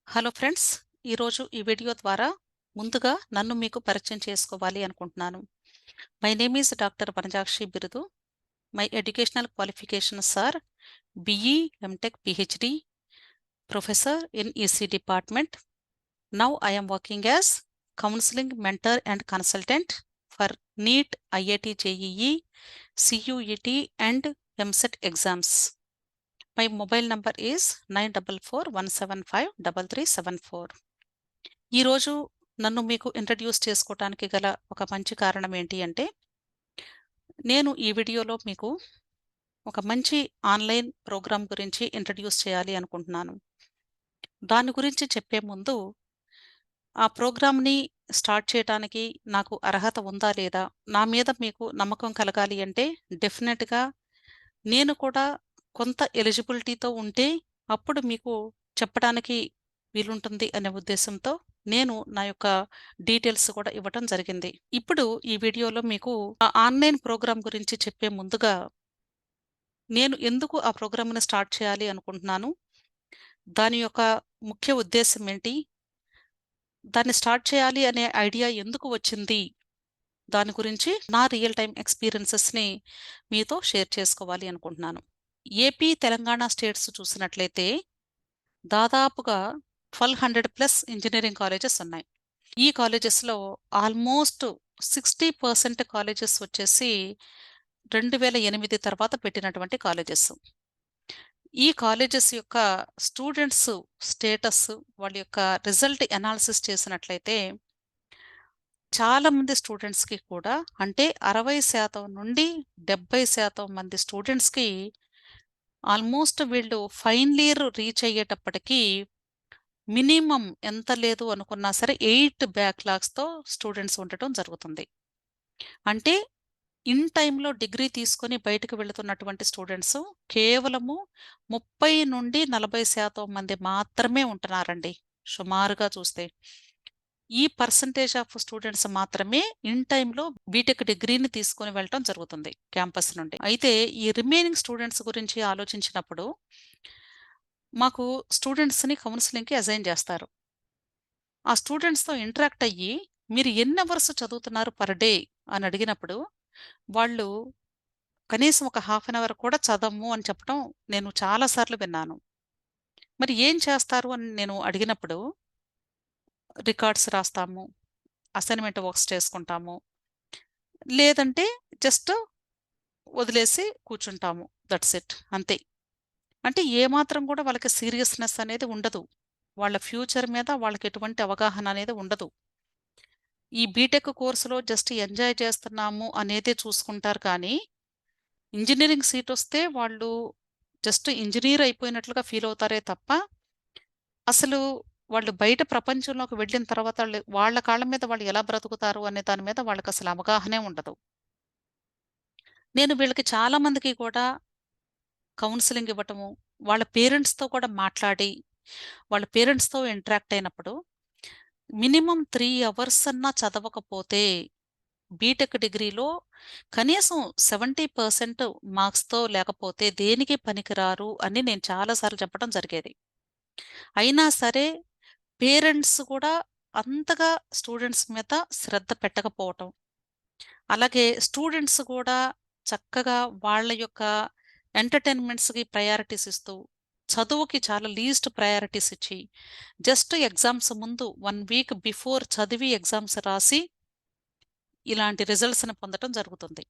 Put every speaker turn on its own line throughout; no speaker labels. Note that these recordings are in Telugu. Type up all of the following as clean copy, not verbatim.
హలో ఫ్రెండ్స్, ఈరోజు ఈ వీడియో ద్వారా ముందుగా నన్ను మీకు పరిచయం చేసుకోవాలి అనుకుంటున్నాను. My name is doctor Vanajakshi Birudu. My educational qualifications are BE, MTech, PhD, professor in EC department. Now I am working as counseling mentor and consultant for NEET, IIT JEE, CUET and MCET exams. My mobile number is 9441753374. ఈరోజు నన్ను మీకు ఇంట్రడ్యూస్ చేసుకోవటానికి గల ఒక మంచి కారణం ఏంటి అంటే, నేను ఈ వీడియోలో మీకు ఒక మంచి ఆన్లైన్ ప్రోగ్రామ్ గురించి ఇంట్రడ్యూస్ చేయాలి అనుకుంటున్నాను. దాని గురించి చెప్పే ముందు, ఆ ప్రోగ్రామ్‌ని స్టార్ట్ చేయటానికి నాకు అర్హత ఉందా లేదా? నా మీద మీకు నమ్మకం కలగాలి అంటే డెఫినిట్‌గా నేను కూడా కొంత ఎలిజిబిలిటీతో ఉంటే అప్పుడు మీకు చెప్పడానికి వీలుంటుంది అనే ఉద్దేశంతో నేను నా యొక్క డీటెయిల్స్ కూడా ఇవ్వటం జరిగింది. ఇప్పుడు ఈ వీడియోలో మీకు ఆ ఆన్‌లైన్ ప్రోగ్రామ్ గురించి చెప్పే ముందుగా, నేను ఎందుకు ఆ ప్రోగ్రామ్‌ని స్టార్ట్ చేయాలి అనుకుంటున్నాను? దాని యొక్క ముఖ్య ఉద్దేశ్యం ఏంటి? దాన్ని స్టార్ట్ చేయాలి అనే ఐడియా ఎందుకు వచ్చింది? దాని గురించి నా రియల్ టైమ్ ఎక్స్‌పీరియన్సెస్‌ని మీతో షేర్ చేసుకోవాలి అనుకుంటున్నాను. ఏపీ, తెలంగాణ స్టేట్స్ చూసినట్లయితే దాదాపుగా 1200 ప్లస్ ఇంజినీరింగ్ కాలేజెస్ ఉన్నాయి. ఈ కాలేజెస్‌లో ఆల్మోస్ట్ 60% కాలేజెస్ వచ్చేసి 2008 తర్వాత పెట్టినటువంటి కాలేజెస్. ఈ కాలేజెస్ యొక్క స్టూడెంట్స్ స్టేటస్, వాళ్ళ యొక్క రిజల్ట్ అనాలిసిస్ చేసినట్లయితే చాలామంది స్టూడెంట్స్‌కి కూడా, అంటే 60% నుండి 70% మంది స్టూడెంట్స్‌కి ఆల్మోస్ట్ వీళ్ళు ఫైనల్ ఇయర్ రీచ్ అయ్యేటప్పటికి మినిమమ్ ఎంత లేదు అనుకున్నా సరే 8 బ్యాక్‌లాగ్స్‌తో స్టూడెంట్స్ ఉండటం జరుగుతుంది. అంటే ఇన్ టైమ్‌లో డిగ్రీ తీసుకొని బయటకు వెళుతున్నటువంటి స్టూడెంట్స్ కేవలము 30-40% మంది మాత్రమే ఉంటున్నారండి, సుమారుగా చూస్తే. ఈ పర్సెంటేజ్ ఆఫ్ స్టూడెంట్స్ మాత్రమే ఇన్ టైమ్‌లో బీటెక్ డిగ్రీని తీసుకొని వెళ్ళటం జరుగుతుంది క్యాంపస్ నుండి. అయితే ఈ రిమైనింగ్ స్టూడెంట్స్ గురించి ఆలోచించినప్పుడు, మాకు స్టూడెంట్స్‌ని కౌన్సెలింగ్‌కి అసైన్ చేస్తారు. ఆ స్టూడెంట్స్‌తో ఇంటరాక్ట్ అయ్యి, మీరు ఎన్ని అవర్స్ చదువుతున్నారు పర్ డే అని అడిగినప్పుడు, వాళ్ళు కనీసం ఒక హాఫ్ అన్ అవర్ కూడా చదవము అని చెప్పడం నేను చాలా సార్లు విన్నాను. మరి ఏం చేస్తారు అని నేను అడిగినప్పుడు, రికార్డ్స్ రాస్తాము, అసైన్‌మెంట్ వర్క్స్ చేసుకుంటాము, లేదంటే జస్ట్ వదిలేసి కూర్చుంటాము. దట్స్ ఇట్, అంతే. అంటే ఏమాత్రం కూడా వాళ్ళకి సీరియస్‌నెస్ అనేది ఉండదు. వాళ్ళ ఫ్యూచర్ మీద వాళ్ళకి ఎటువంటి అవగాహన అనేది ఉండదు. ఈ బీటెక్ కోర్స్‌లో జస్ట్ ఎంజాయ్ చేస్తున్నాము అనేదే చూసుకుంటారు కానీ, ఇంజినీరింగ్ సీటొస్తే వాళ్ళు జస్ట్ ఇంజినీర్ అయిపోయినట్లుగా ఫీల్ అవుతారే తప్ప, అసలు వాళ్ళు బయట ప్రపంచంలోకి వెళ్ళిన తర్వాత వాళ్ళ కాళ్ళ మీద వాళ్ళు ఎలా బ్రతుకుతారు అనే దాని మీద వాళ్ళకసలు అవగాహనే ఉండదు. నేను వీళ్ళకి చాలా మందికి కూడా కౌన్సెలింగ్ ఇవ్వటము, వాళ్ళ పేరెంట్స్‌తో కూడా మాట్లాడి, వాళ్ళ పేరెంట్స్‌తో ఇంటరాక్ట్ అయినప్పుడు, మినిమమ్ 3 అవర్స్ అన్నా చదవకపోతే బీటెక్ డిగ్రీలో కనీసం 70% మార్క్స్‌తో లేకపోతే దేనికి పనికిరారు అని నేను చాలా సార్లు చెప్పడం జరిగేది. అయినా సరే పేరెంట్స్ కూడా అంతగా స్టూడెంట్స్ మీద శ్రద్ధ పెట్టకపోవటం. అలాగే స్టూడెంట్స్ కూడా చక్కగా వాళ్ళ యొక్క ఎంటర్‌టైన్‌మెంట్స్‌కి ప్రయారిటీస్ ఇస్తూ, చదువుకి చాలా లీస్ట్ ప్రయారిటీస్ ఇచ్చి, జస్ట్ ఎగ్జామ్స్ ముందు 1 వీక్ బిఫోర్ చదివి ఎగ్జామ్స్ రాసి, ఇలాంటి రిజల్ట్స్‌ని పొందటం జరుగుతుంది.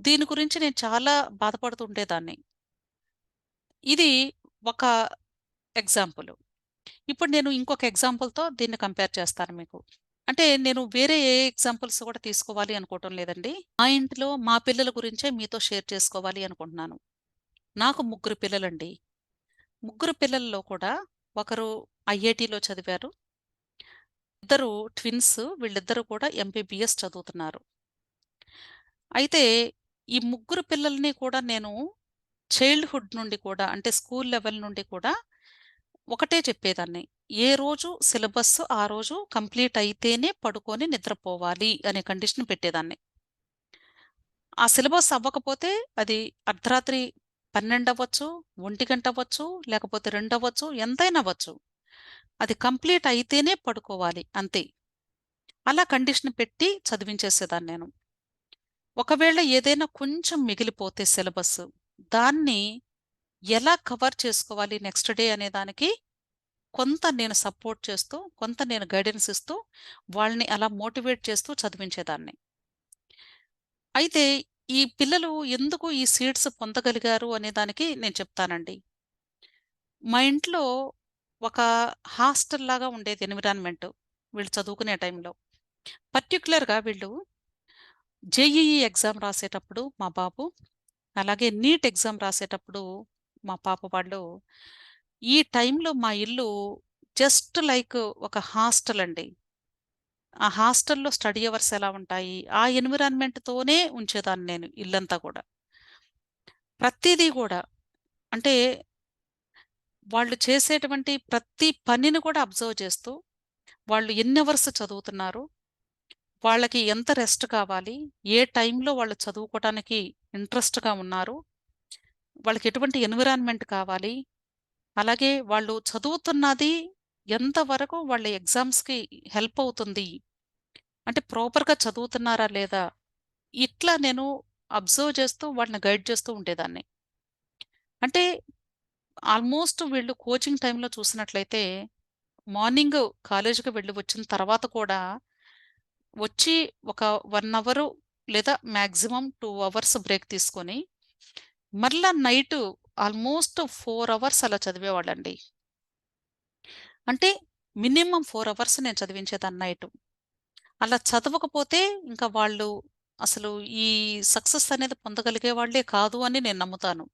దీని గురించి నేను చాలా బాధపడుతూ ఉండేదాన్ని. ఇది ఒక ఎగ్జాంపుల్. ఇప్పుడు నేను ఇంకొక ఎగ్జాంపుల్‌తో దీన్ని కంపేర్ చేస్తాను మీకు. అంటే నేను వేరే ఏ ఎగ్జాంపుల్స్ కూడా తీసుకోవాలి అనుకోవటం లేదండి. మా ఇంట్లో మా పిల్లల గురించే మీతో షేర్ చేసుకోవాలి అనుకుంటున్నాను. నాకు ముగ్గురు పిల్లలండి. ముగ్గురు పిల్లల్లో కూడా ఒకరు ఐఐటీలో చదివారు. ఇద్దరు ట్విన్స్, వీళ్ళిద్దరూ కూడా ఎంబీబీఎస్ చదువుతున్నారు. అయితే ఈ ముగ్గురు పిల్లల్ని కూడా నేను చైల్డ్‌హుడ్ నుండి కూడా, అంటే స్కూల్ లెవెల్ నుండి కూడా ఒకటే చెప్పేదాన్ని. ఏ రోజు సిలబస్ ఆ రోజు కంప్లీట్ అయితేనే పడుకొని నిద్రపోవాలి అనే కండిషన్ పెట్టేదాన్ని. ఆ సిలబస్ అవ్వకపోతే అది అర్ధరాత్రి 12 అవ్వచ్చు, 1 గంట అవ్వచ్చు, లేకపోతే 2 అవ్వచ్చు, ఎంతైనా అవ్వచ్చు. అది కంప్లీట్ అయితేనే పడుకోవాలి అంతే. అలా కండిషన్ పెట్టి చదివించేసేదాన్ని నేను. ఒకవేళ ఏదైనా కొంచెం మిగిలిపోతే సిలబస్, దాన్ని ఎలా కవర్ చేసుకోవాలి నెక్స్ట్ డే అనే దానికి కొంత నేను సపోర్ట్ చేస్తూ, కొంత నేను గైడెన్స్ ఇస్తూ, వాళ్ళని అలా మోటివేట్ చేస్తూ చదివించేదాన్ని. అయితే ఈ పిల్లలు ఎందుకు ఈ సీడ్స్ పొందగలిగారు అనే దానికి నేను చెప్తానండి. మా ఇంట్లో ఒక హాస్టల్‌లాగా ఉండేది ఎన్విరాన్మెంట్ వీళ్ళు చదువుకునే టైంలో. పర్టిక్యులర్‌గా వీళ్ళు జేఈఈ ఎగ్జామ్ రాసేటప్పుడు మా బాబు, అలాగే నీట్ ఎగ్జామ్ రాసేటప్పుడు మా పాప వాళ్ళు, ఈ టైంలో మా ఇల్లు జస్ట్ లైక్ ఒక హాస్టల్ అండి. ఆ హాస్టల్‌లో స్టడీ అవర్స్ ఎలా ఉంటాయి, ఆ ఎన్విరాన్మెంట్‌తోనే ఉంచేదాన్ని నేను ఇల్లంతా కూడా. ప్రతీదీ గూడా అంటే వాళ్ళు చేసేటువంటి ప్రతి పనిని కూడా అబ్జర్వ్ చేస్తూ, వాళ్ళు ఎన్ని అవర్స్ చదువుతున్నారు, వాళ్ళకి ఎంత రెస్ట్ కావాలి, ఏ టైంలో వాళ్ళు చదువుకోవటానికి ఇంట్రెస్ట్‌గా ఉన్నారు, వాళ్ళకి ఎటువంటి ఎన్విరాన్మెంట్ కావాలి, అలాగే వాళ్ళు చదువుతున్నది ఎంతవరకు వాళ్ళ ఎగ్జామ్స్‌కి హెల్ప్ అవుతుంది, అంటే ప్రాపర్‌గా చదువుతున్నారా లేదా, ఇట్లా నేను అబ్జర్వ్ చేస్తూ వాళ్ళని గైడ్ చేస్తూ ఉండేదాన్ని. అంటే ఆల్మోస్ట్ వీళ్ళు కోచింగ్ టైమ్‌లో చూసినట్లయితే మార్నింగ్ కాలేజీకి వెళ్ళి వచ్చిన తర్వాత కూడా వచ్చి ఒక 1 అవరు లేదా మాక్సిమం 2 అవర్స్ బ్రేక్ తీసుకొని, మరలా నైటు ఆల్మోస్ట్ 4 అవర్స్ అలా చదివేవాళ్ళండి. అంటే మినిమమ్ 4 అవర్స్ నేను చదివించేదాన్ని నైటు. అలా చదవకపోతే ఇంకా వాళ్ళు అసలు ఈ సక్సెస్ అనేది పొందగలిగే వాళ్ళే కాదు అని నేను నమ్ముతాను.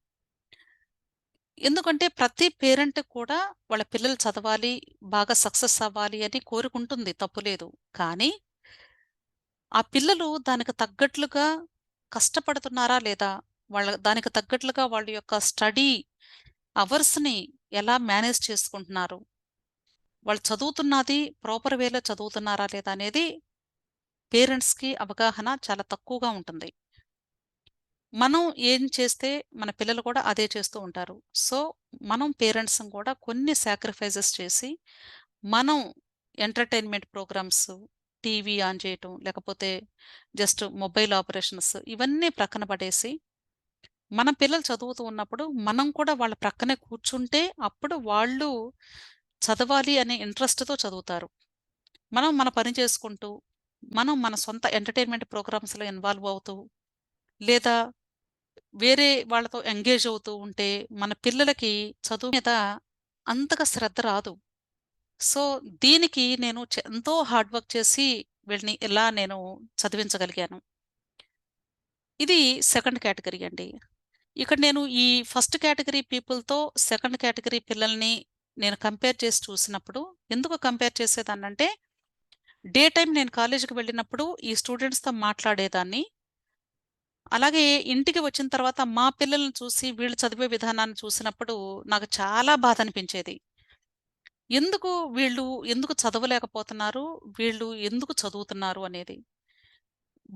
ఎందుకంటే ప్రతి పేరెంట్ కూడా వాళ్ళ పిల్లలు చదవాలి, బాగా సక్సెస్ అవ్వాలి అని కోరుకుంటుంది, తప్పులేదు. కానీ ఆ పిల్లలు దానికి తగ్గట్లుగా కష్టపడుతున్నారా లేదా? దానికి తగ్గట్లుగా వాళ్ళ యొక్క స్టడీ అవర్స్‌ని ఎలా మేనేజ్ చేసుకుంటున్నారు? వాళ్ళు చదువుతున్నది ప్రాపర్ వేలో చదువుతున్నారా లేదా అనేది పేరెంట్స్‌కి అవగాహన చాలా తక్కువగా ఉంటుంది. మనం ఏం చేస్తే మన పిల్లలు కూడా అదే చేస్తూ ఉంటారు. సో, మనం పేరెంట్స్‌ని కూడా కొన్ని సాక్రిఫైజెస్ చేసి, మనం ఎంటర్‌టైన్‌మెంట్ ప్రోగ్రామ్స్, టీవీ ఆన్ చేయటం, లేకపోతే జస్ట్ మొబైల్ ఆపరేషన్స్ ఇవన్నీ ప్రక్కన పడేసి, మన పిల్లలు చదువుతూ ఉన్నప్పుడు మనం కూడా వాళ్ళ ప్రక్కనే కూర్చుంటే, అప్పుడు వాళ్ళు చదవాలి అనే ఇంట్రెస్ట్‌తో చదువుతారు. మనం మన పని చేసుకుంటూ, మనం మన సొంత ఎంటర్‌టైన్‌మెంట్ ప్రోగ్రామ్స్‌లో ఇన్వాల్వ్ అవుతూ, లేదా వేరే వాళ్ళతో ఎంగేజ్ అవుతూ ఉంటే, మన పిల్లలకి చదువు మీద అంతగా శ్రద్ధ రాదు. సో, దీనికి నేను ఎంతో హార్డ్ వర్క్ చేసి వీళ్ళని ఇలా నేను చదివించగలిగాను. ఇది సెకండ్ కేటగరీ అండి. ఇక్కడ నేను ఈ ఫస్ట్ కేటగరీ పీపుల్‌తో సెకండ్ కేటగరీ పిల్లల్ని నేను కంపేర్ చేసి చూసినప్పుడు, ఎందుకు కంపేర్ చేసేదాన్నంటే, డే టైమ్ నేను కాలేజీకి వెళ్ళినప్పుడు ఈ స్టూడెంట్స్‌తో మాట్లాడేదాన్ని. అలాగే ఇంటికి వచ్చిన తర్వాత మా పిల్లల్ని చూసి వీళ్ళు చదివే విధానాన్ని చూసినప్పుడు నాకు చాలా బాధనిపించేది. ఎందుకు వీళ్ళు ఎందుకు చదవలేకపోతున్నారు? వీళ్ళు ఎందుకు చదువుతున్నారు అనేది.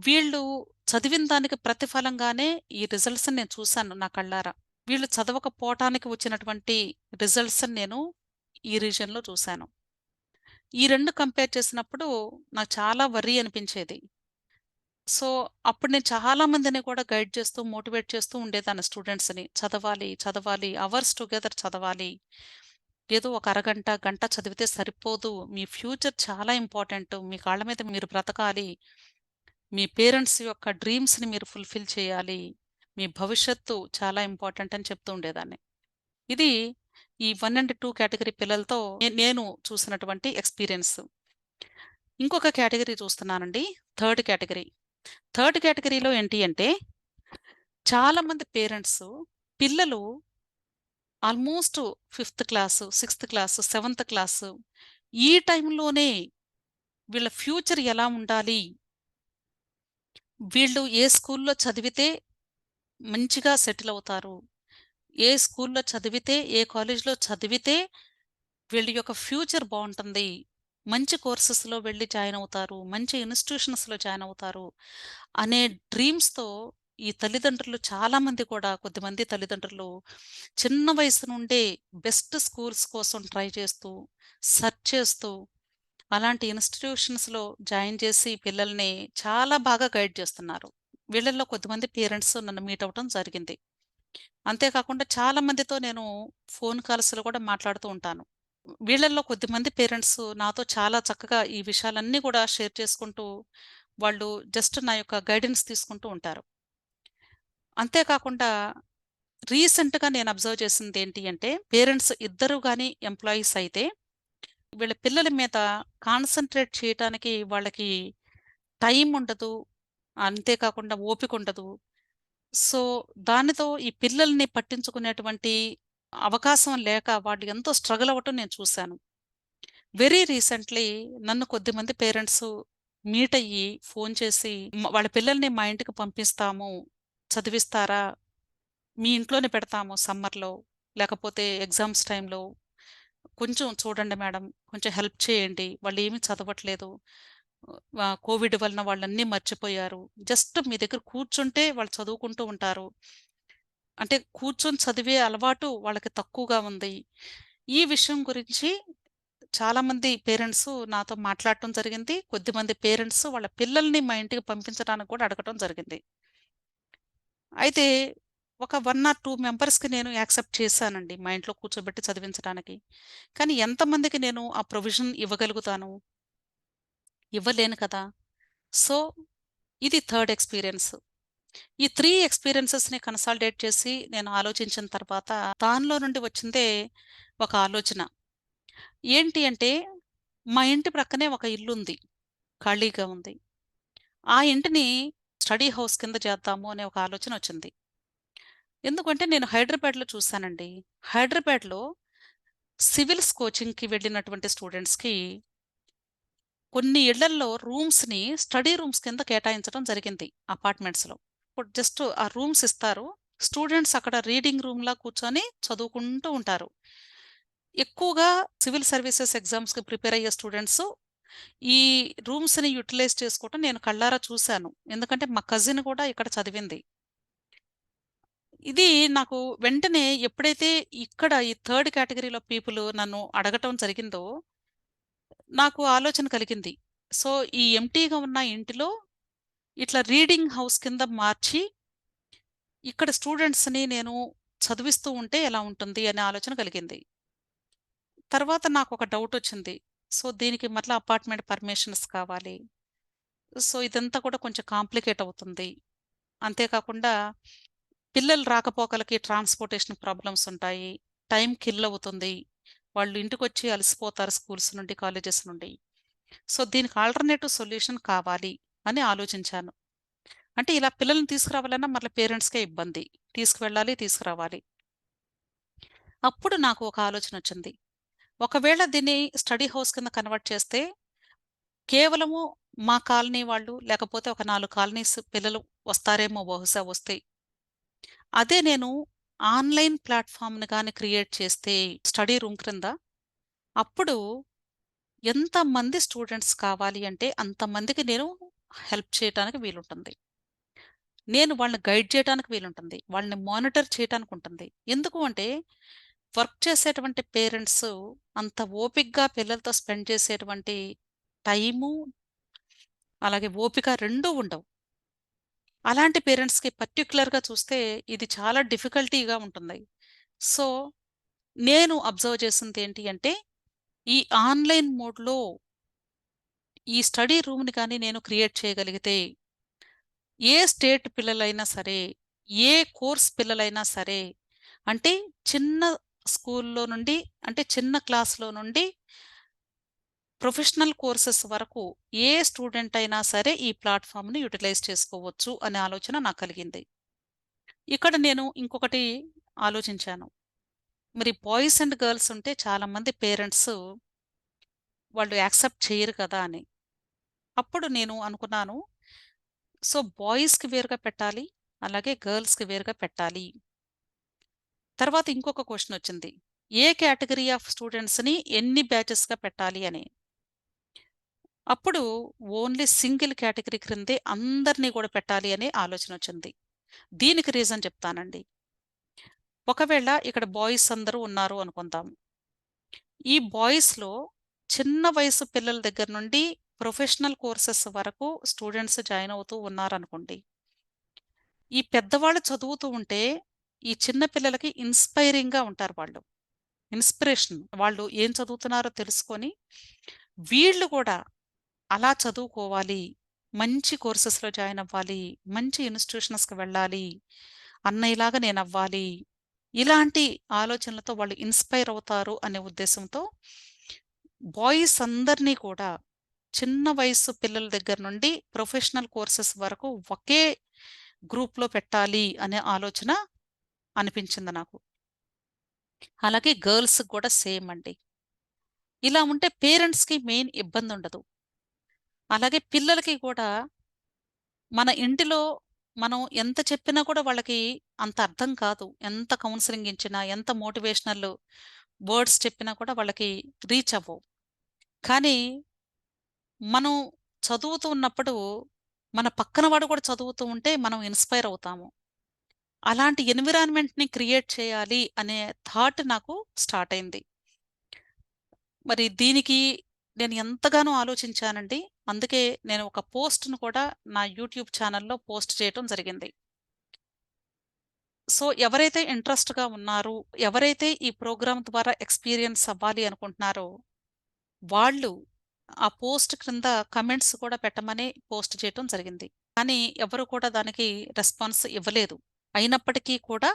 వీళ్ళు చదివిన దానికి ప్రతిఫలంగానే ఈ రిజల్ట్స్‌ని నేను చూసాను నా కళ్ళారా. వీళ్ళు చదవకపోవటానికి వచ్చినటువంటి రిజల్ట్స్‌ని నేను ఈ రీజియన్‌లో చూసాను. ఈ 2 కంపేర్ చేసినప్పుడు నాకు చాలా వర్రీ అనిపించేది. సో, అప్పుడు నేను చాలా మందిని కూడా గైడ్ చేస్తూ, మోటివేట్ చేస్తూ ఉండేదాన్ని స్టూడెంట్స్‌ని. చదవాలి, చదవాలి, అవర్స్ టుగెదర్ చదవాలి. ఏదో ఒక అరగంట, గంట చదివితే సరిపోదు. మీ ఫ్యూచర్ చాలా ఇంపార్టెంటు. మీ కాళ్ళ మీద మీరు బ్రతకాలి. మీ పేరెంట్స్ యొక్క డ్రీమ్స్‌ని మీరు ఫుల్‌ఫిల్ చేయాలి. మీ భవిష్యత్తు చాలా ఇంపార్టెంట్ అని చెప్తూ ఉండేదాన్ని. ఇది ఈ 1 అండ్ 2 కేటగరీ పిల్లలతో నేను చూసినటువంటి ఎక్స్‌పీరియన్స్. ఇంకొక కేటగరీ చూస్తున్నానండి. Third category. థర్డ్ కేటగరీలో ఏంటి అంటే, చాలామంది పేరెంట్స్ పిల్లలు almost fifth class, sixth class, seventh class ఈ టైంలోనే వీళ్ళ ఫ్యూచర్ ఎలా ఉండాలి? వీళ్ళు ఏ స్కూల్‌లో చదివితే మంచిగా సెటిల్ అవుతారు? ఏ స్కూల్‌లో చదివితే, ఏ కాలేజ్‌లో చదివితే వీళ్ళ యొక్క ఫ్యూచర్ బావుంటుంది? మంచి కోర్సెస్‌లో వెళ్లి జాయిన్ అవుతారు. మంచి ఇన్‌స్టిట్యూషన్స్‌లో జాయిన్ అవుతారు. అనే డ్రీమ్స్‌తో ఈ తల్లిదండ్రులు చాలామంది కూడా కొద్దిమంది తల్లిదండ్రులు చిన్న వయసు నుండే బెస్ట్ స్కూల్స్ కోసం ట్రై చేస్తూ, సెర్చ్ చేస్తూ, అలాంటి ఇన్‌స్టిట్యూషన్స్‌లో జాయిన్ చేసి పిల్లల్ని చాలా బాగా గైడ్ చేస్తున్నారు. వీళ్ళల్లో కొద్దిమంది పేరెంట్స్ నన్ను మీట్ అవ్వటం జరిగింది. అంతే కాకుండా చాలా మందితో నేను ఫోన్ కాల్స్‌లో కూడా మాట్లాడుతూ ఉంటాను. వీళ్ళల్లో కొద్దిమంది పేరెంట్స్ నాతో చాలా చక్కగా ఈ విషయాలన్నీ కూడా షేర్ చేసుకుంటూ, వాళ్ళు జస్ట్ నా యొక్క గైడెన్స్ తీసుకుంటూ ఉంటారు. అంతే కాకుండా రీసెంట్‌గా నేను అబ్జర్వ్ చేసిందేంటి అంటే, పేరెంట్స్ ఇద్దరు గాని ఎంప్లాయీస్ అయితే, వీళ్ళ పిల్లల మీద కాన్సంట్రేట్ చేయటానికి వాళ్ళకి టైం ఉండదు. అంతే కాకుండా ఓపికుండదు. సో, దానితో ఈ పిల్లల్ని పట్టించుకునేటువంటి అవకాశం లేక వాళ్ళు ఎంతో స్ట్రగల్ అవ్వటం నేను చూశాను. వెరీ రీసెంట్‌లీ నన్ను కొద్దిమంది పేరెంట్స్ మీట్ అయ్యి ఫోను చేసి, వాళ్ళ పిల్లల్ని మా ఇంటికి పంపిస్తాము. చదివిస్తారా? మీ ఇంట్లోనే పెడతాము సమ్మర్‌లో. లేకపోతే ఎగ్జామ్స్ టైమ్‌లో. కొంచెం చూడండి మేడం. కొంచెం హెల్ప్ చేయండి. వాళ్ళేమి చదవట్లేదు. కోవిడ్ వలన వాళ్ళన్నీ మర్చిపోయారు. జస్ట్ మీ దగ్గర కూర్చుంటే వాళ్ళు చదువుకుంటూ ఉంటారు. అంటే కూర్చొని చదివే అలవాటు వాళ్ళకి తక్కువగా ఉంది. ఈ విషయం గురించి చాలామంది పేరెంట్సు నాతో మాట్లాడటం జరిగింది. కొద్దిమంది పేరెంట్స్ వాళ్ళ పిల్లల్ని మా ఇంటికి పంపించడానికి కూడా అడగటం జరిగింది. అయితే ఒక 1 ఆర్ 2 మెంబర్స్‌కి నేను యాక్సెప్ట్ చేశానండి. మా ఇంట్లో కూర్చోబెట్టి చదివించడానికి. కానీ ఎంతమందికి నేను ఆ ప్రొవిజన్ ఇవ్వగలుగుతాను? ఇవ్వలేను కదా! సో, ఇది థర్డ్ ఎక్స్‌పీరియన్స్. ఈ 3 ఎక్స్‌పీరియన్సెస్‌ని కన్సాలిడేట్ చేసి నేను ఆలోచించిన తర్వాత దానిలో నుండి వచ్చిందే ఒక ఆలోచన. ఏంటి అంటే, మా ఇంటి ప్రక్కనే ఒక ఇల్లుంది. ఖాళీగా ఉంది. ఆ ఇంటిని స్టడీ హౌస్ కింద చేద్దాము అనే ఒక ఆలోచనొచ్చింది. ఎందుకంటే నేను హైదరాబాద్‌లో చూసానండి. హైదరాబాద్‌లో సివిల్స్ కోచింగ్‌కి వెళ్ళినటువంటి స్టూడెంట్స్‌కి కొన్ని ఇళ్లల్లో రూమ్స్‌ని స్టడీ రూమ్స్ కింద కేటాయించడం జరిగింది అపార్ట్మెంట్స్‌లో. ఇప్పుడు జస్ట్ ఆ రూమ్స్ ఇస్తారు. స్టూడెంట్స్ అక్కడ రీడింగ్ రూమ్‌లా కూర్చొని చదువుకుంటూ ఉంటారు. ఎక్కువగా సివిల్ సర్వీసెస్ ఎగ్జామ్స్‌కి ప్రిపేర్ అయ్యే స్టూడెంట్స్ ఈ రూమ్స్‌ని యుటిలైజ్ చేసుకోవటం నేను కళ్ళారా చూసాను. ఎందుకంటే మా కజిన్ కూడా ఇక్కడ చదివింది. ఇది నాకు వెంటనే ఎప్పుడైతే ఇక్కడ ఈ థర్డ్ కేటగరీలో పీపుల్ నన్ను అడగటం జరిగిందో, నాకు ఆలోచన కలిగింది. సో, ఈ ఎంప్టీగా ఉన్న ఇంటిలో ఇట్లా రీడింగ్ హౌస్ కింద మార్చి, ఇక్కడ స్టూడెంట్స్‌ని నేను చదివిస్తూ ఉంటే ఎలా ఉంటుంది అనే ఆలోచన కలిగింది. తర్వాత నాకొక డౌటొచ్చింది. సో, దీనికి మరలా అపార్ట్‌మెంట్ పర్మిషన్స్ కావాలి. సో, ఇదంతా కూడా కొంచెం కాంప్లికేట్ అవుతుంది. అంతే కాకుండా పిల్లలు రాకపోకలకి ట్రాన్స్‌పోర్టేషన్ ప్రాబ్లమ్స్ ఉంటాయి. టైం కిల్ అవుతుంది. వాళ్ళు ఇంటికొచ్చి అలసిపోతారు స్కూల్స్ నుండి, కాలేజెస్ నుండి. సో, దీనికి ఆల్టర్‌నేటివ్ సొల్యూషన్ కావాలి అని ఆలోచించాను. అంటే ఇలా పిల్లల్ని తీసుకురావాలన్నా మరలా పేరెంట్స్‌కే ఇబ్బంది. తీసుకువెళ్ళాలి, తీసుకురావాలి. అప్పుడు నాకు ఒక ఆలోచనొచ్చింది. ఒకవేళ దీన్ని స్టడీ హౌస్ కింద కన్వర్ట్ చేస్తే కేవలము మా కాలనీ వాళ్ళు లేకపోతే ఒక 4 కాలనీస్ పిల్లలు వస్తారేమో బహుశా వస్తే. అదే నేను ఆన్‌లైన్ ప్లాట్‌ఫార్మ్‌ని గాని క్రియేట్ చేస్తే స్టడీ రూమ్ క్రింద, అప్పుడు ఎంతమంది స్టూడెంట్స్ కావాలి అంటే అంతమందికి నేను హెల్ప్ చేయటానికి వీలుంటుంది. నేను వాళ్ళని గైడ్ చేయటానికి వీలుంటుంది. వాళ్ళని మానిటర్ చేయటానికుంటుంది. ఎందుకు అంటే వర్క్ చేసేటువంటి పేరెంట్స్ అంత ఓపికగా పిల్లలతో స్పెండ్ చేసేటువంటి టైము, అలాగే ఓపిక 2 ఉండవు. అలాంటి పేరెంట్స్‌కి పర్టిక్యులర్‌గా చూస్తే ఇది చాలా డిఫికల్టీగా ఉంటుంది. సో, నేను అబ్జర్వ్ చేసిందేంటి అంటే, ఈ ఆన్‌లైన్ మోడ్‌లో ఈ స్టడీ రూమ్‌ని గాని నేను క్రియేట్ చేయగలిగితే, ఏ స్టేట్ పిల్లలైనా సరే, ఏ కోర్స్ పిల్లలైనా సరే, అంటే చిన్న స్కూల్‌లో నుండి అంటే చిన్న క్లాస్‌లో నుండి ప్రొఫెషనల్ కోర్సెస్ వరకు ఏ స్టూడెంట్ అయినా సరే ఈ ప్లాట్‌ఫార్మ్‌ని యుటిలైజ్ చేసుకోవచ్చు అనే ఆలోచన నాకు కలిగింది. ఇక్కడ నేను ఇంకొకటి ఆలోచించాను. మరి బాయ్స్ అండ్ గర్ల్స్ ఉంటే చాలామంది పేరెంట్స్ వాళ్ళు యాక్సెప్ట్ చెయ్యరు కదా అని. అప్పుడు నేను అనుకున్నాను. సో, బాయ్స్‌కి వేరుగా పెట్టాలి. అలాగే గర్ల్స్‌కి వేరుగా పెట్టాలి. తర్వాత ఇంకొక క్వెషనొచ్చింది. ఏ కేటగరీ ఆఫ్ స్టూడెంట్స్‌ని ఎన్ని బ్యాచెస్‌గా పెట్టాలి అని. అప్పుడు ఓన్లీ సింగిల్ కేటగరీ క్రిందే అందరిని గూడా పెట్టాలి అనే ఆలోచనొచ్చింది. దీనికి రీజన్ చెప్తానండి. ఒకవేళ ఇక్కడ బాయ్స్ అందరూ ఉన్నారు అనుకుందాం. ఈ బాయ్స్‌లో చిన్న వయసు పిల్లల దగ్గర నుండి ప్రొఫెషనల్ కోర్సెస్ వరకు స్టూడెంట్స్ జాయిన్ అవుతూ ఉన్నారనుకోండి. ఈ పెద్దవాళ్ళు చదువుతూ ఉంటే, ఈ చిన్న పిల్లలకి ఇన్‌స్పైరింగ్‌గా ఉంటారు వాళ్ళు. ఇన్‌స్పిరేషన్. వాళ్ళు ఏం చదువుతున్నారో తెలుసుకొని, వీళ్ళు కూడా అలా చదువుకోవాలి, మంచి కోర్సెస్‌లో జాయిన్ అవ్వాలి, మంచి ఇన్‌స్టిట్యూషన్స్‌కి వెళ్ళాలి, అన్నయ్యలాగా నేనవ్వాలి. ఇలాంటి ఆలోచనలతో వాళ్ళు ఇన్‌స్పైర్ అవుతారు అనే ఉద్దేశంతో, బాయ్స్ అందరినీ కూడా చిన్న వయస్సు పిల్లల దగ్గర నుండి ప్రొఫెషనల్ కోర్సెస్ వరకు ఒకే గ్రూప్‌లో పెట్టాలి అనే ఆలోచన అనిపించింది నాకు. అలాగే గర్ల్స్‌కి కూడా సేమ్ అండి. ఇలా ఉంటే పేరెంట్స్‌కి మెయిన్ ఇబ్బందుండదు. అలాగే పిల్లలకి కూడా మన ఇంటిలో మనం ఎంత చెప్పినా కూడా వాళ్ళకి అంత అర్థం కాదు. ఎంత కౌన్సెలింగ్ ఇచ్చినా, ఎంత మోటివేషనల్ వర్డ్స్ చెప్పినా కూడా వాళ్ళకి రీచ్ అవ్వవు. కానీ మనం చదువుతూ ఉన్నప్పుడు మన పక్కన వాడు కూడా చదువుతూ ఉంటే మనం ఇన్‌స్పైర్ అవుతాము. అలాంటి ఎన్విరాన్మెంట్‌ని క్రియేట్ చేయాలి అనే థాట్ నాకు స్టార్ట్ అయింది. మరి దీనికి నేను ఎంతగానో ఆలోచించానండి. అందుకే నేను ఒక పోస్ట్‌ను కూడా నా యూట్యూబ్ ఛానెల్‌లో పోస్ట్ చేయటం జరిగింది. సో, ఎవరైతే ఇంట్రెస్ట్‌గా ఉన్నారో, ఎవరైతే ఈ ప్రోగ్రామ్ ద్వారా ఎక్స్‌పీరియన్స్ అవ్వాలి అనుకుంటున్నారో, వాళ్ళు ఆ పోస్ట్ క్రింద కమెంట్స్ కూడా పెట్టమని పోస్ట్ చేయటం జరిగింది. కానీ ఎవరు కూడా దానికి రెస్పాన్స్ ఇవ్వలేదు. అయినప్పటికీ కూడా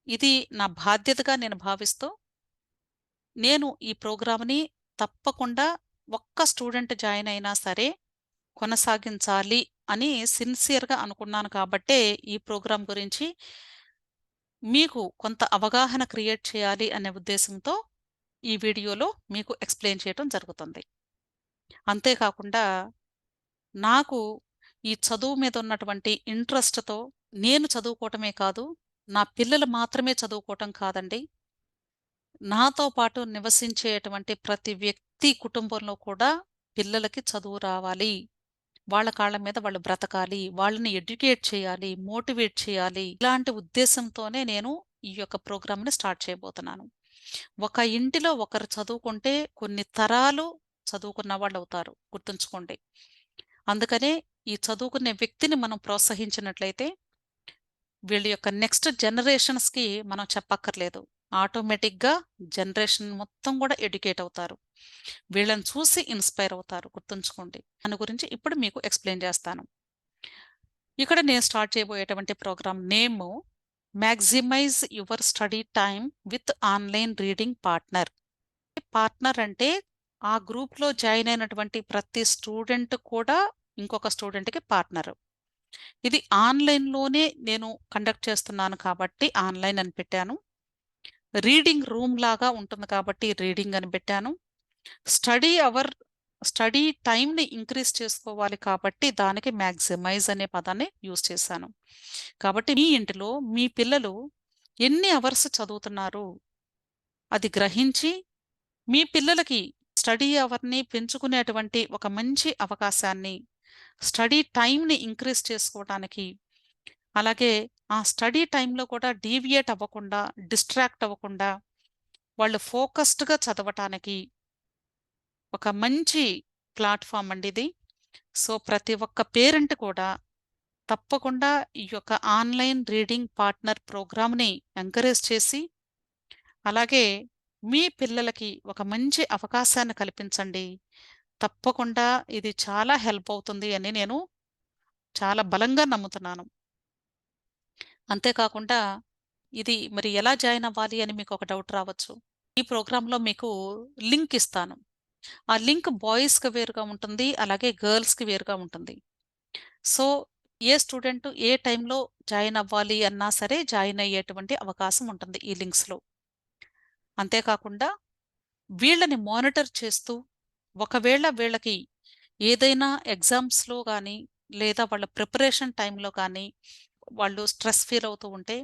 ఇది నా బాధ్యతగా నేను భావిస్తూ, నేను ఈ ప్రోగ్రామ్‌ని తప్పకుండా ఒక్క స్టూడెంట్ జాయిన్ అయినా సరే కొనసాగించాలి అని సిన్సియర్‌గా అనుకున్నాను కాబట్టే ఈ ప్రోగ్రామ్ గురించి మీకు కొంత అవగాహన క్రియేట్ చేయాలి అనే ఉద్దేశంతో ఈ వీడియోలో మీకు ఎక్స్‌ప్లెయిన్ చేయటం జరుగుతుంది. అంతేకాకుండా నాకు ఈ చదువు మీద ఉన్నటువంటి ఇంట్రెస్ట్‌తో నేను చదువుకోవటమే కాదు, నా పిల్లలు మాత్రమే చదువుకోవటం కాదండి. నాతో పాటు నివసించేటువంటి ప్రతి వ్యక్తి కుటుంబంలో కూడా పిల్లలకి చదువు రావాలి. వాళ్ళ కాళ్ళ మీద వాళ్ళు బ్రతకాలి. వాళ్ళని ఎడ్యుకేట్ చేయాలి, మోటివేట్ చేయాలి. ఇలాంటి ఉద్దేశంతోనే నేను ఈ యొక్క ప్రోగ్రామ్‌ని స్టార్ట్ చేయబోతున్నాను. ఒక ఇంటిలో ఒకరు చదువుకుంటే కొన్ని తరాలు చదువుకున్న వాళ్ళవుతారు. గుర్తుంచుకోండి. అందుకనే ఈ చదువుకునే వ్యక్తిని మనం ప్రోత్సహించినట్లయితే వీళ్ళ యొక్క నెక్స్ట్ జనరేషన్స్‌కి మనం చెప్పక్కర్లేదు. ఆటోమేటిక్‌గా జనరేషన్ మొత్తం గూడా ఎడ్యుకేట్ అవుతారు. వీళ్ళని చూసి ఇన్‌స్పైర్ అవుతారు. గుర్తుంచుకోండి. దాని గురించి ఇప్పుడు మీకు ఎక్స్‌ప్లెయిన్ చేస్తాను. ఇక్కడ నేను స్టార్ట్ చేయబోయేటువంటి program name maximize your study time with online reading partner. Partner అంటే ఆ గ్రూప్‌లో జాయిన్ అయినటువంటి ప్రతి స్టూడెంట్ కూడా ఇంకొక స్టూడెంట్‌కి పార్ట్నరు. ఇది ఆన్‌లైన్‌లోనే నేను కండక్ట్ చేస్తున్నాను కాబట్టి ఆన్‌లైన్ అని పెట్టాను. రీడింగ్ రూమ్ లాగా ఉంటుంది కాబట్టి రీడింగ్ అని పెట్టాను. స్టడీ అవర్ స్టడీ టైమ్‌ని ఇంక్రీజ్ చేసుకోవాలి కాబట్టి దానికి మాక్సిమైజ్ అనే పదాన్ని యూజ్ చేశాను. కాబట్టి మీ ఇంటిలో మీ పిల్లలు ఎన్ని అవర్స్ చదువుతున్నారు అది గ్రహించి మీ పిల్లలకి స్టడీ అవర్‌ని పెంచుకునేటువంటి ఒక మంచి అవకాశాన్ని, స్టడీ టైమ్‌ని ఇంక్రీజ్ చేసుకోవటానికి, అలాగే ఆ స్టడీ టైమ్‌లో కూడా డీవియేట్ అవ్వకుండా, డిస్ట్రాక్ట్ అవ్వకుండా, వాళ్ళు ఫోకస్డ్‌గా చదవటానికి ఒక మంచి ప్లాట్‌ఫార్మ్ అండి ఇది. సో, ప్రతి ఒక్క పేరెంట్ కూడా తప్పకుండా ఈ యొక్క ఆన్‌లైన్ రీడింగ్ పార్ట్నర్ ప్రోగ్రామ్‌ని ఎంకరేజ్ చేసి, అలాగే మీ పిల్లలకి ఒక మంచి అవకాశాన్ని కల్పించండి. తప్పకుండా ఇది చాలా హెల్ప్ అవుతుంది అని నేను చాలా బలంగా నమ్ముతున్నాను. అంతేకాకుండా ఇది మరి ఎలా జాయిన్ అవ్వాలి అని మీకు ఒక డౌట్ రావచ్చు. ఈ ప్రోగ్రామ్‌లో మీకు లింక్ ఇస్తాను. ఆ లింక్ బాయ్స్‌కి వేరుగా ఉంటుంది. అలాగే గర్ల్స్‌కి వేరుగా ఉంటుంది. సో, ఏ స్టూడెంట్ ఏ టైంలో జాయిన్ అవ్వాలి అన్నా సరే జాయిన్ అయ్యేటువంటి అవకాశం ఉంటుంది ఈ లింక్స్‌లో. అంతేకాకుండా వీళ్ళని మానిటర్ చేస్తూ ఒకవేళ వీళ్ళకి ఏదైనా ఎగ్జామ్స్‌లో గానీ, లేదా వాళ్ళ ప్రిపరేషన్ టైంలో కానీ, వాళ్ళు స్ట్రెస్ ఫీల్ అవుతూ ఉంటే,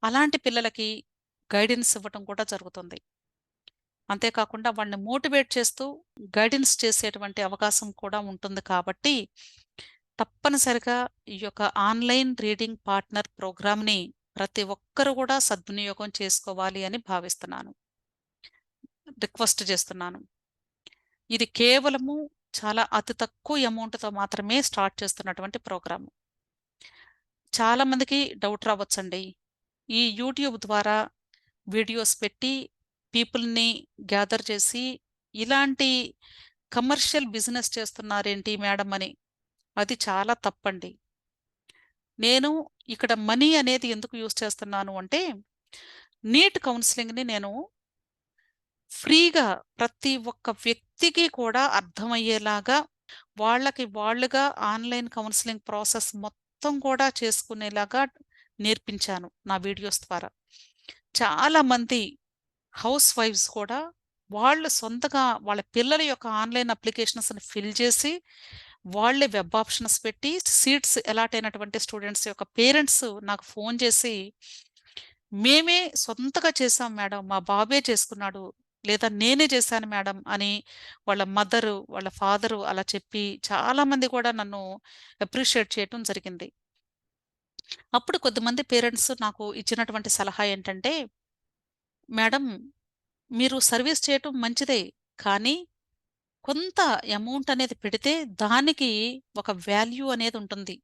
అలాంటి పిల్లలకి గైడెన్స్ ఇవ్వటం కూడా జరుగుతుంది. అంతేకాకుండా వాళ్ళని మోటివేట్ చేస్తూ గైడెన్స్ చేసేటువంటి అవకాశం కూడా ఉంటుంది కాబట్టి, తప్పనిసరిగా ఈ యొక్క ఆన్‌లైన్ రీడింగ్ పార్ట్నర్ ప్రోగ్రామ్‌ని ప్రతి ఒక్కరు కూడా సద్వినియోగం చేసుకోవాలి అని భావిస్తున్నాను. రిక్వెస్ట్ చేస్తున్నాను. ఇది కేవలము చాలా అతి తక్కువ అమౌంట్‌తో మాత్రమే స్టార్ట్ చేస్తున్నటువంటి ప్రోగ్రామ్. చాలా మందికి డౌట్ రావచ్చండి. ఈ యూట్యూబ్ ద్వారా వీడియోస్ పెట్టి పీపుల్‌ని గ్యాదర్ చేసి ఇలాంటి కమర్షియల్ బిజినెస్ చేస్తున్నారేంటి మేడం అని. అది చాలా తప్పండి. నేను ఇక్కడ మనీ అనేది ఎందుకు యూజ్ చేస్తున్నాను అంటే, నీట్ కౌన్సెలింగ్‌ని నేను ఫ్రీగా ప్రతి ఒక్క వ్యక్తికి కూడా అర్థమయ్యేలాగా, వాళ్ళకి వాళ్ళుగా ఆన్‌లైన్ కౌన్సెలింగ్ ప్రాసెస్ మొత్తం కూడా చేసుకునేలాగా నేర్పించాను నా వీడియోస్ ద్వారా. చాలామంది హౌస్ వైఫ్స్ కూడా వాళ్ళు సొంతగా వాళ్ళ పిల్లల యొక్క ఆన్‌లైన్ అప్లికేషన్స్‌ని ఫిల్ చేసి, వాళ్ళే వెబ్ ఆప్షన్స్ పెట్టి సీట్స్ అలాట్ అయినటువంటి స్టూడెంట్స్ యొక్క పేరెంట్స్ నాకు ఫోను చేసి, "మేమే సొంతగా చేశాం మేడం. మా బాబే చేసుకున్నాడు. లేదా నేనే చేశాను మేడం" అని వాళ్ళ మదరు, వాళ్ళ ఫాదరు అలా చెప్పి చాలామంది కూడా నన్ను అప్రిషియేట్ చేయటం జరిగింది. అప్పుడు కొద్దిమంది పేరెంట్స్ నాకు ఇచ్చినటువంటి సలహా ఏంటంటే, "మేడం మీరు సర్విస్ చేయటం మంచిదే. కానీ కొంత అమౌంట్ అనేది పెడితే దానికి ఒక వాల్యూ అనేదుంటుంది.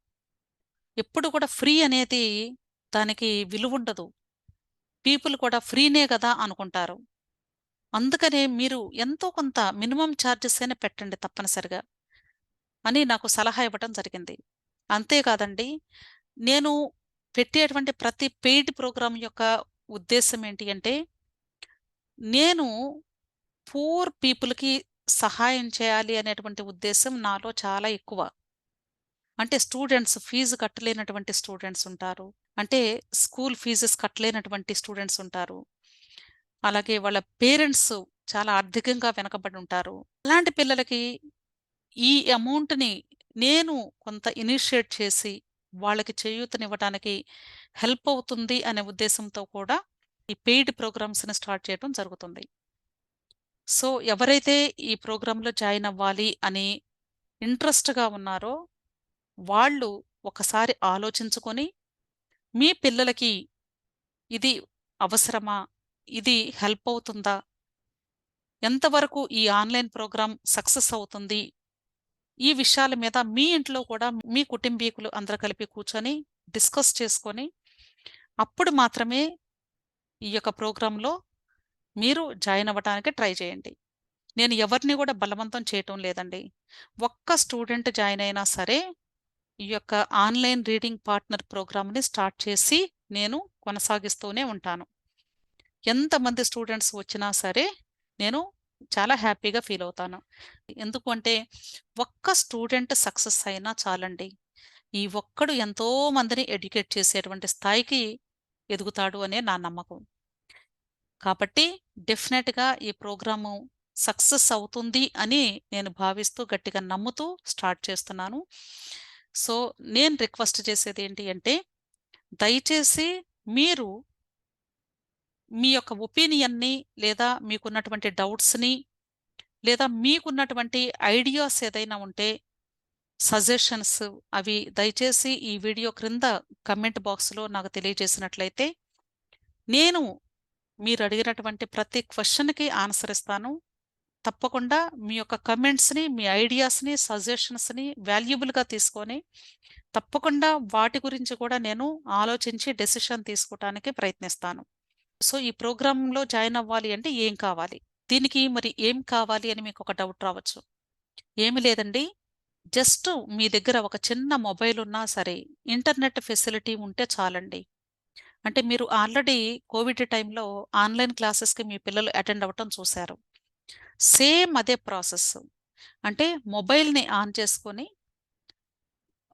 ఎప్పుడు కూడా ఫ్రీ అనేది దానికి విలువుండదు. పీపుల్ కూడా ఫ్రీనే గదా అనుకుంటారు. అందుకనే మీరు ఎంతో కొంత మినిమమ్ చార్జెస్ అయినా పెట్టండి తప్పనిసరిగా" అని నాకు సలహా ఇవ్వటం జరిగింది. అంతేకాదండి, నేను పెట్టేటువంటి ప్రతి పెయిడ్ ప్రోగ్రామ్ యొక్క ఉద్దేశ్యం ఏంటి అంటే, నేను పూర్ పీపుల్‌కి సహాయం చేయాలి అనేటువంటి ఉద్దేశ్యం నాలో చాలా ఎక్కువ. అంటే స్టూడెంట్స్ ఫీజు కట్టలేనటువంటి స్టూడెంట్స్ ఉంటారు. అంటే స్కూల్ ఫీజెస్ కట్టలేనటువంటి స్టూడెంట్స్ ఉంటారు. అలాగే వాళ్ళ పేరెంట్స్ చాలా ఆర్థికంగా వెనకబడి ఉంటారు. అలాంటి పిల్లలకి ఈ అమౌంట్‌ని నేను కొంత ఇనిషియేట్ చేసి వాళ్ళకి చేయూతనివ్వటానికి హెల్ప్ అవుతుంది అనే ఉద్దేశంతో కూడా ఈ పెయిడ్ ప్రోగ్రామ్స్‌ని స్టార్ట్ చేయడం జరుగుతుంది. సో, ఎవరైతే ఈ ప్రోగ్రామ్‌లో జాయిన్ అవ్వాలి అని ఇంట్రెస్ట్‌గా ఉన్నారో, వాళ్ళు ఒకసారి ఆలోచించుకొని, మీ పిల్లలకి ఇది అవసరమా? ఇది హెల్ప్ అవుతుందా? ఎంతవరకు ఈ ఆన్‌లైన్ ప్రోగ్రామ్ సక్సెస్ అవుతుంది? ఈ విషయాల మీద మీ ఇంట్లో కూడా మీ కుటుంబీకులు అందరూ కలిపి కూర్చొని డిస్కస్ చేసుకొని, అప్పుడు మాత్రమే ఈ యొక్క ప్రోగ్రామ్‌లో మీరు జాయిన్ అవ్వటానికి ట్రై చేయండి. నేను ఎవరిని గూడా బలవంతం చేయటం లేదండి. ఒక్క స్టూడెంట్ జాయిన్ అయినా సరే, ఈ యొక్క ఆన్‌లైన్ రీడింగ్ పార్ట్నర్ ప్రోగ్రామ్‌ని స్టార్ట్ చేసి నేను కొనసాగిస్తూనే ఉంటాను. ఎంతమంది స్టూడెంట్స్ వచ్చినా సరే, నేను చాలా హ్యాపీగా ఫీల్ అవుతాను. ఎందుకు అంటే, ఒక్క స్టూడెంట్ సక్సెస్ అయినా చాలండి. ఈ ఒక్కడు ఎంతో మందిని ఎడ్యుకేట్ చేసేటువంటి స్థాయికి ఎదుగుతాడు అనే నా నమ్మకం. కాబట్టి డెఫినెట్‌గా ఈ ప్రోగ్రాము సక్సెస్ అవుతుంది అని నేను భావిస్తూ, గట్టిగా నమ్ముతూ స్టార్ట్ చేస్తున్నాను. సో, నేను రిక్వెస్ట్ చేసేదేంటి అంటే, దయచేసి మీరు మీ యొక్క ఒపీనియన్‌ని లేదా మీకున్నటువంటి డౌట్స్‌ని లేదా మీకున్నటువంటి ఐడియాస్ ఏదైనా ఉంటే సజెషన్స్ అవి దయచేసి ఈ వీడియో క్రింద కమెంట్ బాక్స్‌లో నాకు తెలియజేసినట్లయితే, నేను మీరడిగినటువంటి ప్రతి క్వెషన్‌కి ఆన్సర్ ఇస్తాను. తప్పకుండా మీ యొక్క కమెంట్స్‌ని, మీ ఐడియాస్‌ని, సజెషన్స్‌ని వాల్యుబుల్‌గా తీసుకొని, తప్పకుండా వాటి గురించి కూడా నేను ఆలోచించి డెసిషన్ తీసుకోవటానికి ప్రయత్నిస్తాను. సో, ఈ ప్రోగ్రామ్‌లో జాయిన్ అవ్వాలి అంటే ఏం కావాలి? దీనికి మరి ఏం కావాలి అని మీకొక డౌట్ రావచ్చు. ఏమి లేదండి. జస్ట్ మీ దగ్గర ఒక చిన్న మొబైల్ ఉన్నా సరే, ఇంటర్నెట్ ఫెసిలిటీ ఉంటే చాలండి. అంటే మీరు ఆల్రెడీ కోవిడ్ టైంలో ఆన్‌లైన్ క్లాసెస్‌కి మీ పిల్లలు అటెండ్ అవ్వటం చూసారు. సేమ్ అదే ప్రాసెస్. అంటే మొబైల్‌ని ఆన్ చేసుకొని,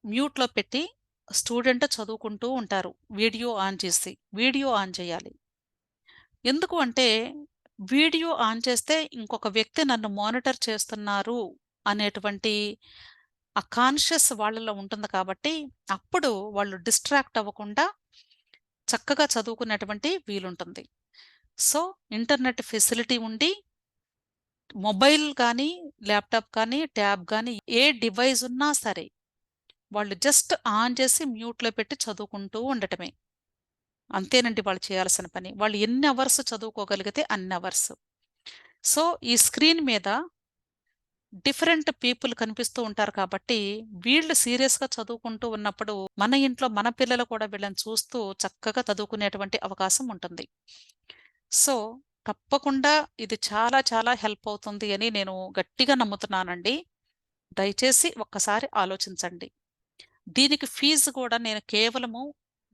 మ్యూట్‌లో పెట్టి స్టూడెంట్ చదువుకుంటూ ఉంటారు. వీడియో ఆన్ చేసి. వీడియో ఆన్ చేయాలి. ఎందుకు అంటే, వీడియో ఆన్ చేస్తే ఇంకొక వ్యక్తి నన్ను మానిటర్ చేస్తున్నారు అనేటువంటి ఆ కాన్షియస్ వాళ్ళలో ఉంటుంది కాబట్టి, అప్పుడు వాళ్ళు డిస్ట్రాక్ట్ అవ్వకుండా చక్కగా చదువుకునేటువంటి వీలుంటుంది. సో, ఇంటర్నెట్ ఫెసిలిటీ ఉండి, మొబైల్ కానీ, ల్యాప్‌టాప్ కానీ, ట్యాబ్ గానీ ఏ డివైస్ ఉన్నా సరే, వాళ్ళు జస్ట్ ఆన్ చేసి మ్యూట్‌లో పెట్టి చదువుకుంటూ ఉండటమే. అంతేనండి వాళ్ళు చేయాల్సిన పని. వాళ్ళు ఎన్ని అవర్స్ చదువుకోగలిగితే అన్ని అవర్స్. సో, ఈ స్క్రీన్ మీద డిఫరెంట్ పీపుల్ కనిపిస్తూ ఉంటారు కాబట్టి, వీళ్ళు సీరియస్‌గా చదువుకుంటూ ఉన్నప్పుడు, మన ఇంట్లో మన పిల్లలు కూడా వీళ్ళని చూస్తూ చక్కగా చదువుకునేటువంటి అవకాశం ఉంటుంది. సో, తప్పకుండా ఇది చాలా చాలా హెల్ప్ అవుతుంది అని నేను గట్టిగా నమ్ముతున్నానండి. దయచేసి ఒక్కసారి ఆలోచించండి. దీనికి ఫీజు కూడా నేను కేవలము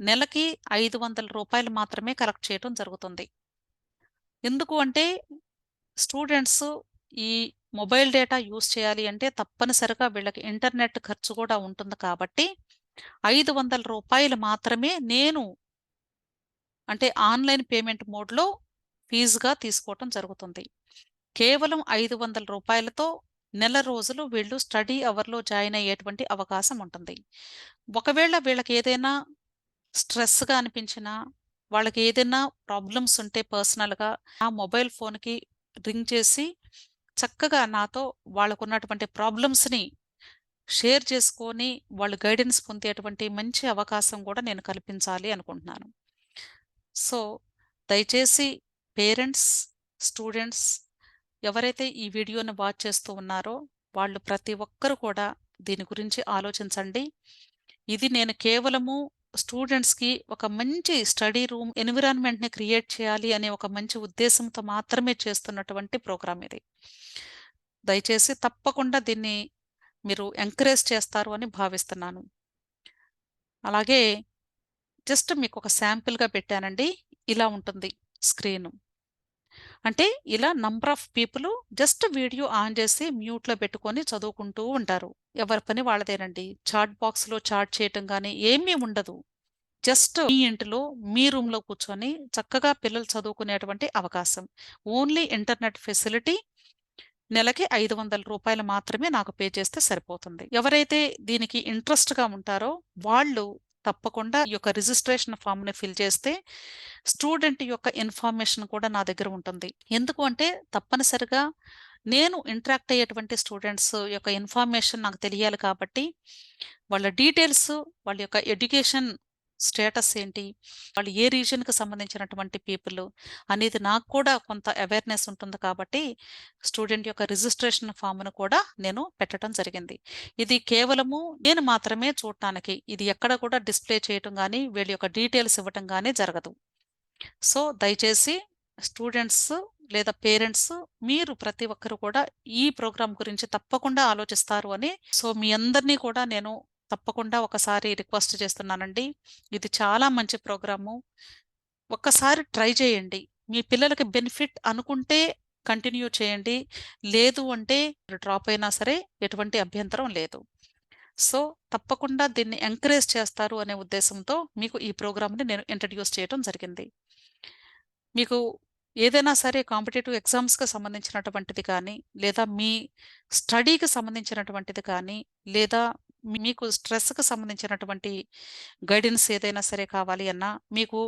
నెలకి రూ. 500 మాత్రమే కలెక్ట్ చేయటం జరుగుతుంది. ఎందుకు అంటే స్టూడెంట్స్ ఈ మొబైల్ డేటా యూజ్ చేయాలి అంటే తప్పనిసరిగా వీళ్ళకి ఇంటర్నెట్ ఖర్చు కూడా ఉంటుంది కాబట్టి రూ. 500 మాత్రమే నేను అంటే ఆన్‌లైన్ పేమెంట్ మోడ్‌లో ఫీజుగా తీసుకోవటం జరుగుతుంది. కేవలం రూ. 500తో నెల రోజులు వీళ్ళు స్టడీ అవర్‌లో జాయిన్ అయ్యేటువంటి అవకాశం ఉంటుంది. ఒకవేళ వీళ్ళకేదైనా స్ట్రెస్‌గా అనిపించినా, వాళ్ళకేదైనా ప్రాబ్లమ్స్ ఉంటే పర్సనల్‌గా ఆ మొబైల్ ఫోన్‌కి రింగ్ చేసి చక్కగా నాతో వాళ్ళకున్నటువంటి ప్రాబ్లమ్స్‌ని షేర్ చేసుకొని, వాళ్ళు గైడెన్స్ పొందేటువంటి మంచి అవకాశం గూడా నేను కల్పించాలి అనుకుంటున్నాను. సో, దయచేసి పేరెంట్స్, స్టూడెంట్స్ ఎవరైతే ఈ వీడియోని వాచ్ చేస్తూ ఉన్నారో, వాళ్ళు ప్రతి ఒక్కరు కూడా దీని గురించి ఆలోచించండి. ఇది నేను కేవలము స్టూడెంట్స్‌కి ఒక మంచి స్టడీ రూమ్ ఎన్విరాన్మెంట్‌ని క్రియేట్ చేయాలి అనే ఒక మంచి ఉద్దేశంతో మాత్రమే చేస్తున్నటువంటి ప్రోగ్రామ్ ఇది. దయచేసి తప్పకుండా దీన్ని మీరు ఎంకరేజ్ చేస్తారు అని భావిస్తున్నాను. అలాగే జస్ట్ మీకొక శాంపిల్‌గా పెట్టానండి. ఇలా ఉంటుంది స్క్రీను. అంటే ఇలా number of people just video on చేసి మ్యూట్‌లో పెట్టుకొని చదువుకుంటూ ఉంటారు. ఎవరి పని వాళ్ళదేనండి. చాట్ బాక్స్‌లో చాట్ చేయటం గాని ఏమీ ఉండదు. జస్ట్ మీ ఇంటిలో, మీ రూమ్‌లో కూర్చొని చక్కగా పిల్లలు చదువుకునేటువంటి అవకాశం. ఓన్లీ ఇంటర్నెట్ ఫెసిలిటీ నెలకి రూ. 500 మాత్రమే నాకు పే చేస్తే సరిపోతుంది. ఎవరైతే దీనికి ఇంట్రెస్ట్‌గా ఉంటారో వాళ్ళు తప్పకుండా ఈ యొక్క రిజిస్ట్రేషన్ ఫార్మ్‌ని ఫిల్ చేస్తే స్టూడెంట్ యొక్క ఇన్ఫర్మేషన్ కూడా నా దగ్గర ఉంటుంది. ఎందుకు అంటే తప్పనిసరిగా నేను ఇంటరాక్ట్ అయ్యేటువంటి స్టూడెంట్స్ యొక్క ఇన్ఫర్మేషన్ నాకు తెలియాలి కాబట్టి వాళ్ళ డీటెయిల్స్, వాళ్ళ యొక్క ఎడ్యుకేషన్ స్టేటస్ ఏంటి, వాళ్ళు ఏ రీజియన్‌కి సంబంధించినటువంటి పీపుల్ అనేది నాకు కూడా కొంత అవేర్‌నెస్ ఉంటుంది కాబట్టి స్టూడెంట్ యొక్క రిజిస్ట్రేషన్ ఫామ్‌ను కూడా నేను పెట్టటం జరిగింది. ఇది కేవలము నేను మాత్రమే చూడటానికి. ఇది ఎక్కడ కూడా డిస్‌ప్లే చేయటం గాని, వీళ్ళ యొక్క డీటెయిల్స్ ఇవ్వటం గాని జరగదు. సో, దయచేసి స్టూడెంట్స్ లేదా పేరెంట్స్ మీరు ప్రతి ఒక్కరు కూడా ఈ ప్రోగ్రామ్ గురించి తప్పకుండా ఆలోచిస్తారు అని మీ అందరినీ కూడా నేను తప్పకుండా ఒకసారి రిక్వెస్ట్ చేస్తున్నానండి. ఇది చాలా మంచి ప్రోగ్రాము. ఒక్కసారి ట్రై చేయండి. మీ పిల్లలకి బెనిఫిట్ అనుకుంటే కంటిన్యూ చేయండి. లేదు అంటే డ్రాప్ అయినా సరే ఎటువంటి అభ్యంతరం లేదు. సో, తప్పకుండా దీన్ని ఎంకరేజ్ చేస్తారు అనే ఉద్దేశంతో మీకు ఈ ప్రోగ్రామ్‌ని నేను ఇంట్రొడ్యూస్ చేయటం జరిగింది. మీకు ఏదైనా సరే కాంపిటీటివ్ ఎగ్జామ్స్‌కి సంబంధించినటువంటిది కానీ, లేదా మీ స్టడీకి సంబంధించినటువంటిది కానీ, లేదా మీకు స్ట్రెస్‌కి సంబంధించినటువంటి గైడెన్స్ ఏదైనా సరే కావాలి అన్నా, మీకు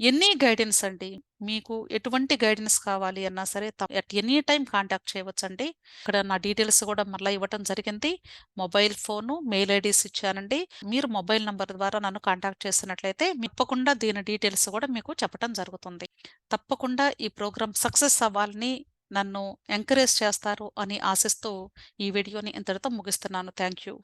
ఎనీ గైడెన్స్ అండి. మీకు ఎటువంటి గైడెన్స్ కావాలి అన్నా సరే అట్ ఎనీ టైమ్ కాంటాక్ట్ చేయవచ్చండి. ఇక్కడ నా డీటెయిల్స్ కూడా మళ్ళా ఇవ్వటం జరిగింది. మొబైల్ ఫోను, మెయిల్ ఐడీస్ ఇచ్చానండి. మీరు మొబైల్ నంబర్ ద్వారా నన్ను కాంటాక్ట్ చేసినట్లయితే తప్పకుండా దీని డీటెయిల్స్ కూడా మీకు చెప్పటం జరుగుతుంది. తప్పకుండా ఈ ప్రోగ్రామ్ సక్సెస్ అవ్వాలని నన్ను ఎంకరేజ్ చేస్తారు అని ఆశిస్తూ ఈ వీడియోని ఇంతటితో ముగిస్తున్నాను. Thank you.